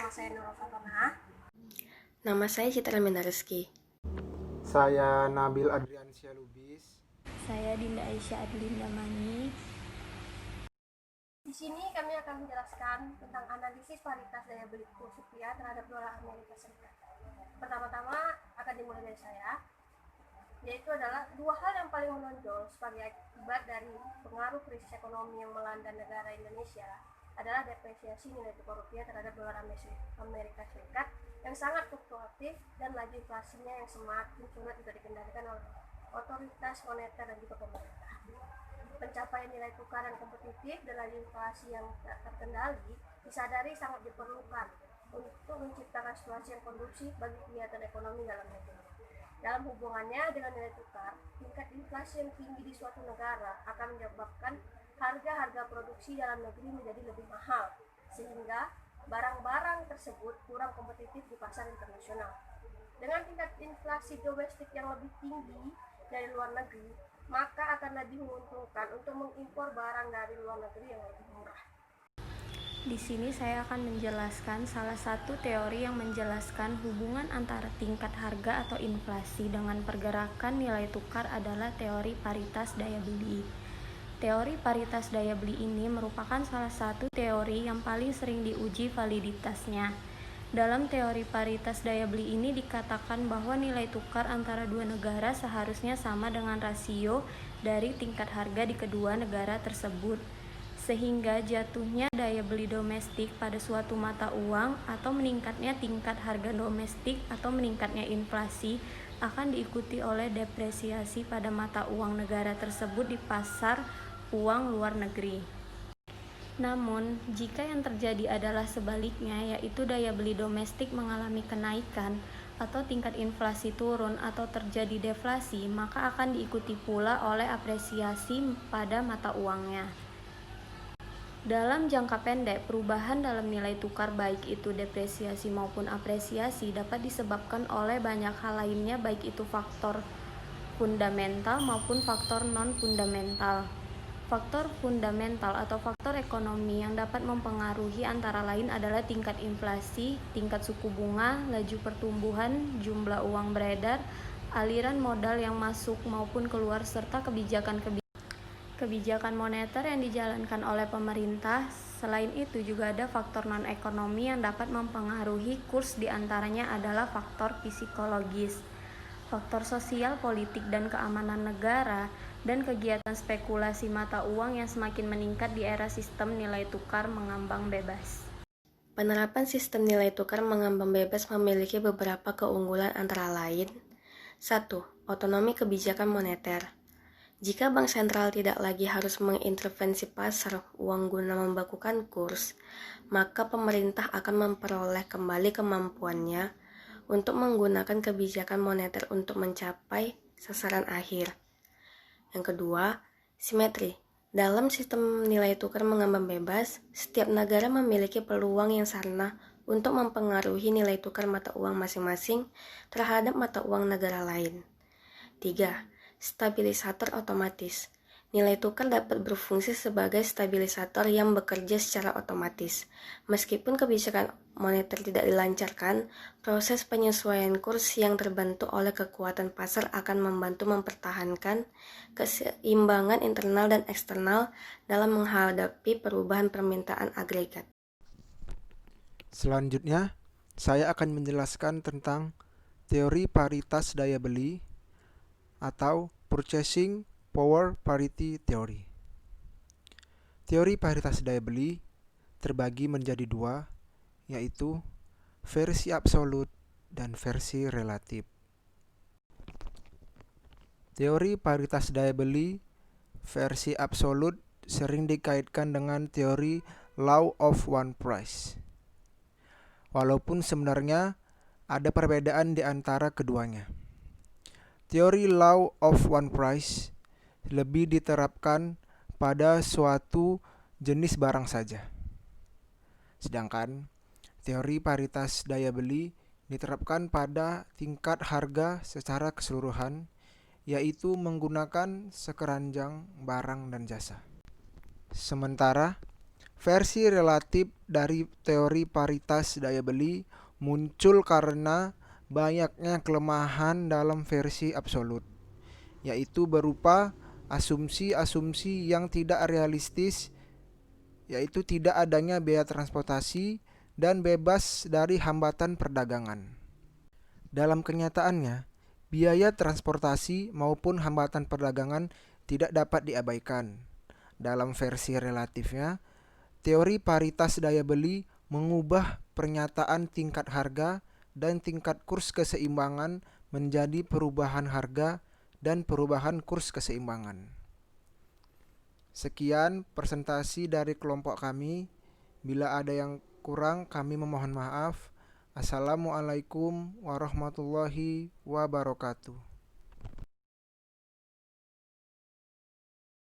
Nama saya Nurul Fatona. Nama saya Citra Minareski. Saya Nabil Adriansyah Lubis. Saya Dinda Aisyah Adlinda Mani. Di sini kami akan menjelaskan tentang analisis paritas daya beli kurs rupiah terhadap dolar Amerika Serikat. Pertama-tama akan dimulai dari saya, yaitu adalah dua hal yang paling menonjol sebagai akibat dari pengaruh krisis ekonomi yang melanda negara Indonesia adalah depresiasi nilai tukar rupiah terhadap dolar Amerika Serikat yang sangat fluktuatif dan laju inflasinya yang semakin sulit juga dikendalikan oleh otoritas moneter dan juga pemerintah. Pencapaian nilai tukar yang kompetitif dan laju inflasi yang tak terkendali disadari sangat diperlukan untuk menciptakan situasi yang kondusif bagi kegiatan ekonomi dalam negeri. Dalam hubungannya dengan nilai tukar, tingkat inflasi yang tinggi di suatu negara akan menyebabkan harga-harga produksi dalam negeri menjadi lebih mahal, sehingga barang-barang tersebut kurang kompetitif di pasar internasional. Dengan tingkat inflasi domestik yang lebih tinggi dari luar negeri, maka akan lebih menguntungkan untuk mengimpor barang dari luar negeri yang lebih murah. Di sini saya akan menjelaskan salah satu teori yang menjelaskan hubungan antara tingkat harga atau inflasi dengan pergerakan nilai tukar adalah teori paritas daya beli. Teori paritas daya beli ini merupakan salah satu teori yang paling sering diuji validitasnya. Dalam teori paritas daya beli ini dikatakan bahwa nilai tukar antara dua negara seharusnya sama dengan rasio dari tingkat harga di kedua negara tersebut, sehingga jatuhnya daya beli domestik pada suatu mata uang atau meningkatnya tingkat harga domestik atau meningkatnya inflasi akan diikuti oleh depresiasi pada mata uang negara tersebut di pasar uang luar negeri. Namun, jika yang terjadi adalah sebaliknya, yaitu daya beli domestik mengalami kenaikan atau tingkat inflasi turun atau terjadi deflasi, maka akan diikuti pula oleh apresiasi pada mata uangnya. Dalam jangka pendek, perubahan dalam nilai tukar baik itu depresiasi maupun apresiasi dapat disebabkan oleh banyak hal lainnya, baik itu faktor fundamental maupun faktor non-fundamental. Faktor fundamental atau faktor ekonomi yang dapat mempengaruhi antara lain adalah tingkat inflasi, tingkat suku bunga, laju pertumbuhan, jumlah uang beredar, aliran modal yang masuk maupun keluar, serta kebijakan moneter yang dijalankan oleh pemerintah. Selain itu juga ada faktor non-ekonomi yang dapat mempengaruhi kurs, diantaranya adalah faktor psikologis, faktor sosial, politik, dan keamanan negara, dan kegiatan spekulasi mata uang yang semakin meningkat di era sistem nilai tukar mengambang bebas. Penerapan sistem nilai tukar mengambang bebas memiliki beberapa keunggulan antara lain. 1. Otonomi kebijakan moneter. Jika bank sentral tidak lagi harus mengintervensi pasar uang guna membakukan kurs, maka pemerintah akan memperoleh kembali kemampuannya untuk menggunakan kebijakan moneter untuk mencapai sasaran akhir. Yang kedua, simetri. Dalam sistem nilai tukar mengambang bebas, setiap negara memiliki peluang yang sama untuk mempengaruhi nilai tukar mata uang masing-masing terhadap mata uang negara lain. 3. Stabilisator otomatis. Nilai tukar dapat berfungsi sebagai stabilisator yang bekerja secara otomatis. Meskipun kebijakan moneter tidak dilancarkan, proses penyesuaian kurs yang terbentuk oleh kekuatan pasar akan membantu mempertahankan keseimbangan internal dan eksternal dalam menghadapi perubahan permintaan agregat. Selanjutnya, saya akan menjelaskan tentang teori paritas daya beli atau Purchasing Power Parity Theory. Teori paritas daya beli terbagi menjadi dua, yaitu versi absolut dan versi relatif. Teori paritas daya beli versi absolut sering dikaitkan dengan teori Law of One Price, walaupun sebenarnya ada perbedaan di antara keduanya. Teori Law of One Price lebih diterapkan pada suatu jenis barang saja. Sedangkan teori paritas daya beli diterapkan pada tingkat harga secara keseluruhan, yaitu menggunakan sekeranjang barang dan jasa. Sementara Versi relatif dari teori paritas daya beli muncul karena banyaknya kelemahan dalam versi absolut, yaitu berupa asumsi-asumsi yang tidak realistis, yaitu tidak adanya biaya transportasi dan bebas dari hambatan perdagangan. Dalam kenyataannya, biaya transportasi maupun hambatan perdagangan tidak dapat diabaikan. Dalam versi relatifnya, teori paritas daya beli mengubah pernyataan tingkat harga dan tingkat kurs keseimbangan menjadi perubahan harga dan perubahan kurs keseimbangan. Sekian presentasi dari kelompok kami. Bila ada yang kurang, kami memohon maaf. Assalamualaikum warahmatullahi wabarakatuh.